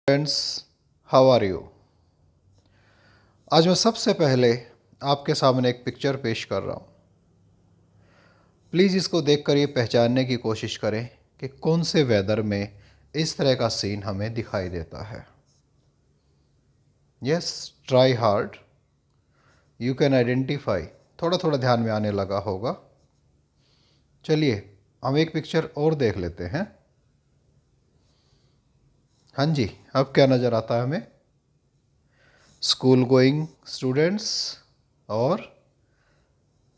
Friends, how are you. आज मैं सबसे पहले आपके सामने एक पिक्चर पेश कर रहा हूँ। प्लीज़ इसको देखकर ये पहचानने की कोशिश करें कि कौन से वेदर में इस तरह का सीन हमें दिखाई देता है। Yes, try hard, you can identify. थोड़ा थोड़ा ध्यान में आने लगा होगा। चलिए हम एक पिक्चर और देख लेते हैं। हाँ जी, अब क्या नज़र आता है हमें? School going students. और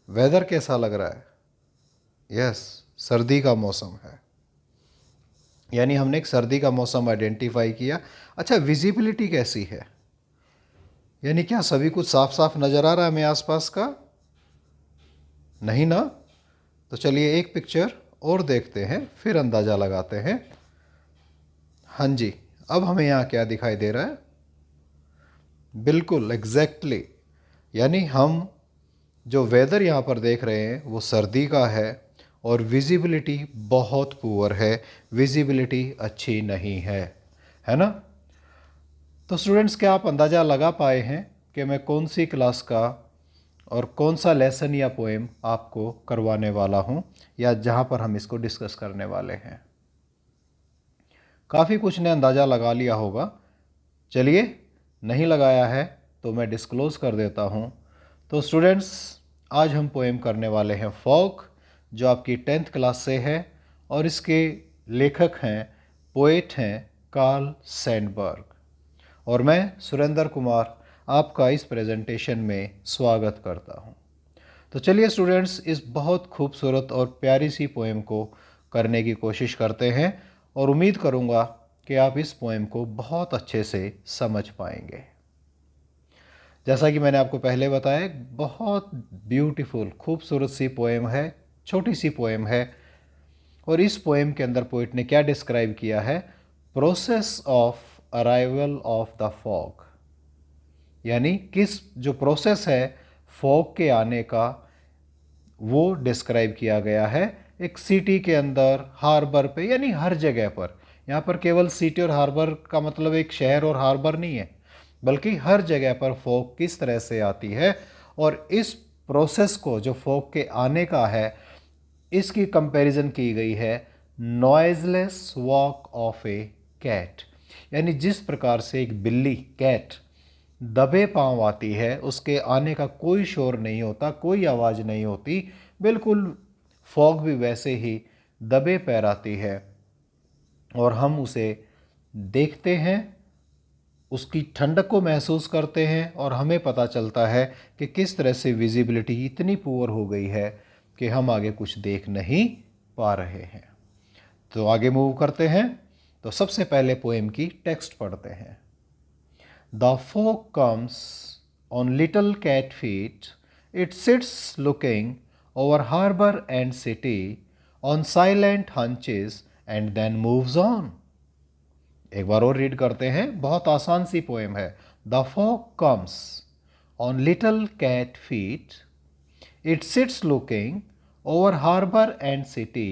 वेदर कैसा लग रहा है? यस, सर्दी का मौसम है। यानी हमने एक सर्दी का मौसम आइडेंटिफाई किया। अच्छा, विजिबिलिटी कैसी है? यानी क्या सभी कुछ साफ साफ नज़र आ रहा है हमें आसपास का? नहीं ना? तो चलिए एक पिक्चर और देखते हैं, फिर अंदाज़ा लगाते हैं। हाँ जी, अब हमें यहाँ क्या दिखाई दे रहा है? बिल्कुल एग्जैक्टली यानी हम जो वेदर यहाँ पर देख रहे हैं वो सर्दी का है और विजिबिलिटी बहुत पुअर है, विजिबिलिटी अच्छी नहीं है ना? तो स्टूडेंट्स, क्या आप अंदाज़ा लगा पाए हैं कि मैं कौन सी क्लास का और कौन सा लेसन या पोएम आपको करवाने वाला हूँ, या जहाँ पर हम इसको डिस्कस करने वाले हैं? काफ़ी कुछ ने अंदाज़ा लगा लिया होगा। चलिए, नहीं लगाया है तो मैं डिस्क्लोज़ कर देता हूँ। तो स्टूडेंट्स, आज हम पोएम करने वाले हैं फॉग, जो आपकी 10th क्लास से है, और इसके लेखक हैं, पोएट हैं कार्ल सैंडबर्ग। और मैं सुरेंद्र कुमार आपका इस प्रेजेंटेशन में स्वागत करता हूं। तो चलिए स्टूडेंट्स, इस बहुत खूबसूरत और प्यारी सी पोएम को करने की कोशिश करते हैं, और उम्मीद करूंगा कि आप इस पोएम को बहुत अच्छे से समझ पाएंगे। जैसा कि मैंने आपको पहले बताया, एक बहुत ब्यूटीफुल खूबसूरत सी पोएम है, छोटी सी पोएम है। और इस पोएम के अंदर पोइट ने क्या डिस्क्राइब किया है? Process of arrival of the fog. यानी किस जो प्रोसेस है फॉग के आने का, वो डिस्क्राइब किया गया है एक सिटी के अंदर, हार्बर पे, यानी हर जगह पर। यहाँ पर केवल सिटी और हार्बर का मतलब एक शहर और हार्बर नहीं है, बल्कि हर जगह पर फॉग किस तरह से आती है। और इस प्रोसेस को, जो फॉग के आने का है, इसकी कंपैरिजन की गई है noiseless walk of a cat. यानी जिस प्रकार से एक बिल्ली, कैट, दबे पांव आती है, उसके आने का कोई शोर नहीं होता, कोई आवाज़ नहीं होती, बिल्कुल फॉग भी वैसे ही दबे पैर आती है। और हम उसे देखते हैं, उसकी ठंडक को महसूस करते हैं, और हमें पता चलता है कि किस तरह से विजिबिलिटी इतनी पुअर हो गई है कि हम आगे कुछ देख नहीं पा रहे हैं। तो आगे मूव करते हैं। तो सबसे पहले पोएम की टेक्स्ट पढ़ते हैं। The fog comes on little cat feet. It sits looking over harbor and city on silent hunches and then moves on. एक बार और रीड करते हैं, बहुत आसान सी पोएम है। The fog comes on little cat feet. It sits looking over harbor and city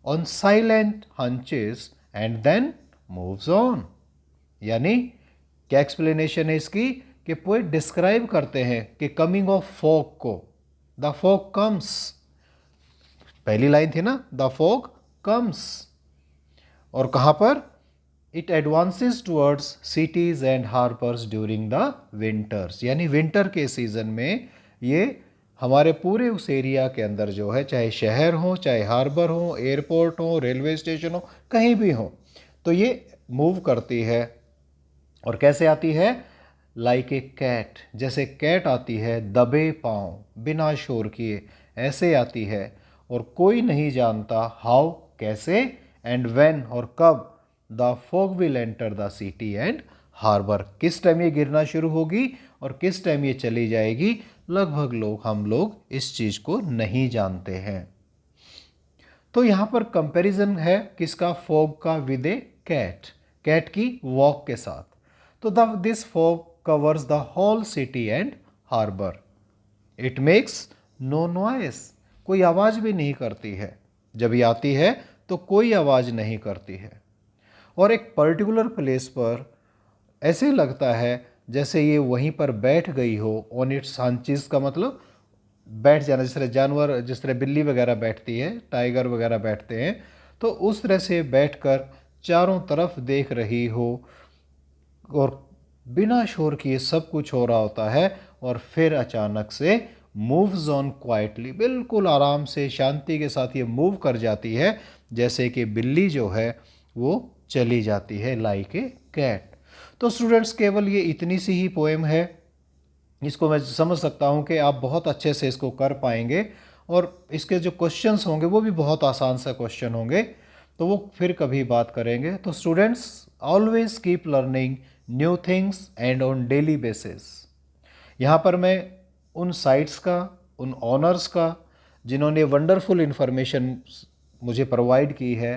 on silent hunches and then moves on. यानी क्या explanation है इसकी? कि पोएट डिस्क्राइब करते हैं कि कमिंग ऑफ फॉग को, द फॉग कम्स, पहली लाइन थी ना, द फॉग कम्स, और कहां पर? It advances towards cities and harbours during the winters. यानी विंटर के सीजन में ये हमारे पूरे उस एरिया के अंदर जो है, चाहे शहर हो, चाहे हार्बर हो, एयरपोर्ट हो, रेलवे स्टेशन हो, कहीं भी हो, तो ये मूव करती है। और कैसे आती है? लाइक ए कैट, जैसे कैट आती है दबे पांव, बिना शोर किए, ऐसे आती है। और कोई नहीं जानता हाउ, कैसे, एंड व्हेन, और कब, the fog will enter the city and harbour, किस टाइम ये गिरना शुरू होगी और किस टाइम ये चली जाएगी, लगभग हम लोग इस चीज को नहीं जानते हैं। तो यहां पर कंपैरिजन है किसका? फॉग का विद ए कैट, कैट की वॉक के साथ। तो this fog covers the whole city and harbour. It makes no noise, कोई आवाज भी नहीं करती है, जब ये आती है तो कोई आवाज नहीं करती है। और एक पर्टिकुलर प्लेस पर ऐसे लगता है जैसे ये वहीं पर बैठ गई हो, ऑन इट्स हांचीज का मतलब बैठ जाना, जिस तरह जानवर, जिस तरह बिल्ली वगैरह बैठती है, टाइगर वगैरह बैठते हैं, तो उस तरह से बैठकर चारों तरफ देख रही हो और बिना शोर किए सब कुछ हो रहा होता है, और फिर अचानक से मूव्स ऑन क्वाइटली, बिल्कुल आराम से शांति के साथ ये मूव कर जाती है, जैसे कि बिल्ली जो है वो चली जाती है, लाइक ए कैट। तो स्टूडेंट्स केवल ये इतनी सी ही पोएम है, इसको मैं समझ सकता हूँ कि आप बहुत अच्छे से इसको कर पाएंगे, और इसके जो क्वेश्चंस होंगे वो भी बहुत आसान सा क्वेश्चन होंगे, तो वो फिर कभी बात करेंगे। तो students always keep learning new things and on daily basis. यहाँ पर मैं उन साइट्स का, उन ऑनर्स का जिन्होंने वंडरफुल इन्फॉर्मेशन मुझे प्रोवाइड की है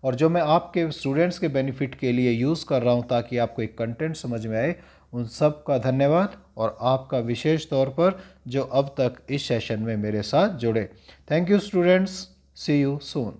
और जो मैं आपके स्टूडेंट्स के बेनिफिट के लिए यूज़ कर रहा हूँ ताकि आपको एक कंटेंट समझ में आए, उन सब का धन्यवाद, और आपका विशेष तौर पर जो अब तक इस सेशन में मेरे साथ जुड़े। Thank you students, see you soon.